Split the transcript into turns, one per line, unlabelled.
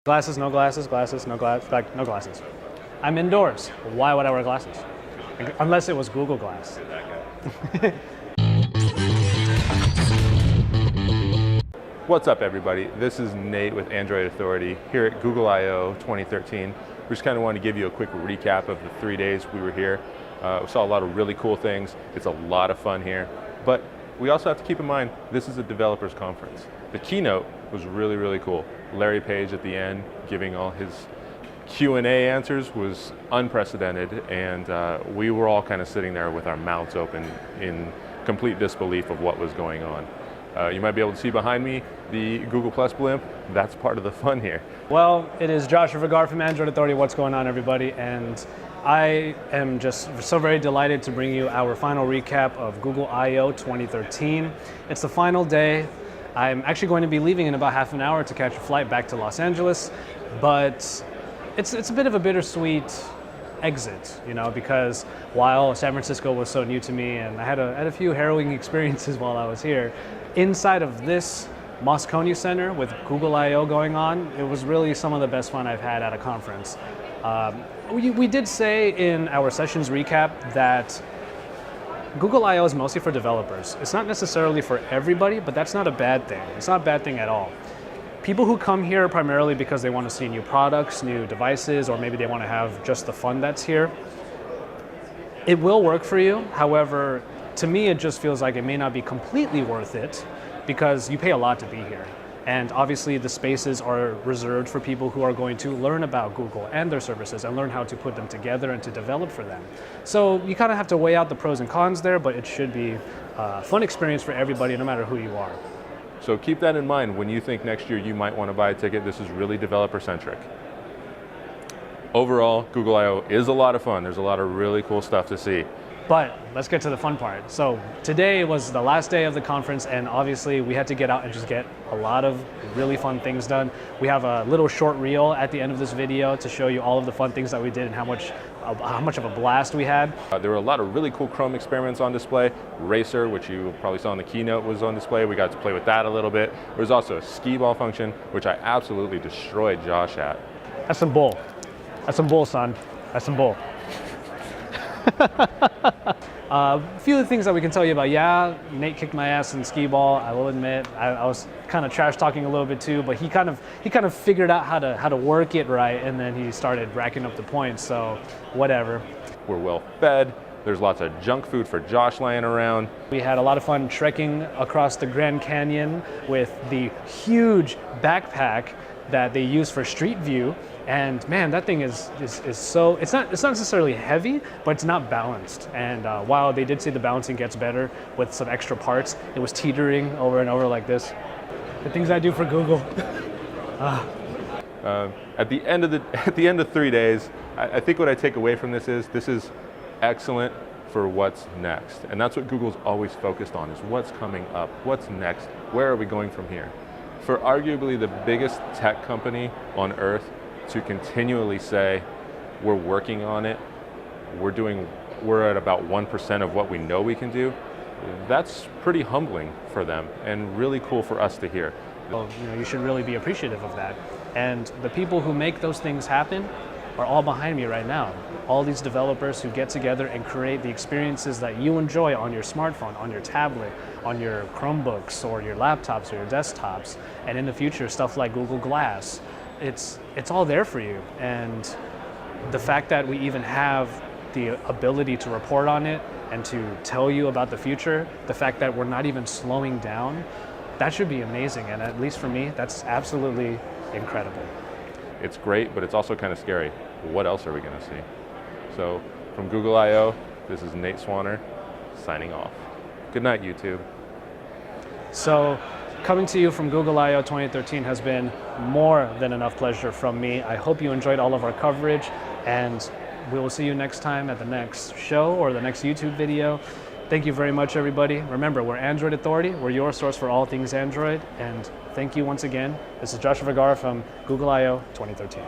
Glasses, no glasses, glasses, no glasses, like no glasses. I'm indoors. Why would I wear glasses? Unless it was Google Glass.
What's up, everybody? This is Nate with Android Authority here at Google I/O 2013. We just kind of wanted to give you a quick recap of the 3 days we were here. We saw a lot of really cool things. It's a lot of fun here, but we also have to keep in mind this is a developers conference. The keynote was really, really cool. Larry Page at the end giving all his Q&A answers was unprecedented, and we were all kind of sitting there with our mouths open in complete disbelief of what was going on. You might be able to see behind me the Google Plus blimp. That's part of the fun here.
Well, it is Joshua Vergara from Android Authority. What's going on, everybody? And I am just so very delighted to bring you our final recap of Google I/O 2013. It's the final day. I'm actually going to be leaving in about half an hour to catch a flight back to Los Angeles, but it's a bit of a bittersweet exit, you know, because while San Francisco was so new to me and I had a few harrowing experiences while I was here, inside of this Moscone Center with Google I/O going on, it was really some of the best fun I've had at a conference. We did say in our sessions recap that Google I/O is mostly for developers. It's not necessarily for everybody, but that's not a bad thing. It's not a bad thing at all. People who come here primarily because they want to see new products, new devices, or maybe they want to have just the fun that's here, it will work for you. However, to me, it just feels like it may not be completely worth it because you pay a lot to be here. And obviously the spaces are reserved for people who are going to learn about Google and their services and learn how to put them together and to develop for them. So you kind of have to weigh out the pros and cons there, but it should be a fun experience for everybody, no matter who you are.
So keep that in mind when you think next year you might want to buy a ticket. This is really developer-centric. Overall, Google I/O is a lot of fun. There's a lot of really cool stuff to see.
But let's get to the fun part. So today was the last day of the conference, and obviously we had to get out and just get a lot of really fun things done. We have a little short reel at the end of this video to show you all of the fun things that we did and how much of a blast we had.
There were a lot of really cool Chrome experiments on display. Racer, which you probably saw in the keynote, was on display. We got to play with that a little bit. There was also a skee ball function, which I absolutely destroyed Josh at.
That's some bull. That's some bull, son. That's some bull. A few of the things that we can tell you about. Yeah, Nate kicked my ass in skee ball. I will admit, I was kind of trash talking a little bit too, but he kind of figured out how to work it right, and then he started racking up the points. So whatever.
We're well fed. There's lots of junk food for Josh laying around.
We had a lot of fun trekking across the Grand Canyon with the huge backpack that they use for Street View. And man, that thing is so, it's not necessarily heavy, but it's not balanced. And while they did say the balancing gets better with some extra parts, it was teetering over and over like this. The things I do for Google.
At the end of 3 days, I think what I take away from this is excellent for what's next. And that's what Google's always focused on, is what's coming up, what's next, where are we going from here? For arguably the biggest tech company on earth to continually say, we're working on it, we're at about 1% of what we know we can do, that's pretty humbling for them and really cool for us to hear.
Well, you know, you should really be appreciative of that. And the people who make those things happen are all behind me right now. All these developers who get together and create the experiences that you enjoy on your smartphone, on your tablet, on your Chromebooks or your laptops or your desktops, and in the future stuff like Google Glass. It's all there for you. And the fact that we even have the ability to report on it and to tell you about the future, the fact that we're not even slowing down, that should be amazing. And at least for me, that's absolutely incredible.
It's great, but it's also kind of scary. What else are we going to see? So from Google I/O, this is Nate Swanner signing off. Good night, YouTube.
So coming to you from Google I/O 2013 has been more than enough pleasure from me. I hope you enjoyed all of our coverage, and we will see you next time at the next show or the next YouTube video. Thank you very much, everybody. Remember, we're Android Authority. We're your source for all things Android. And thank you once again. This is Joshua Vergara from Google I/O 2013.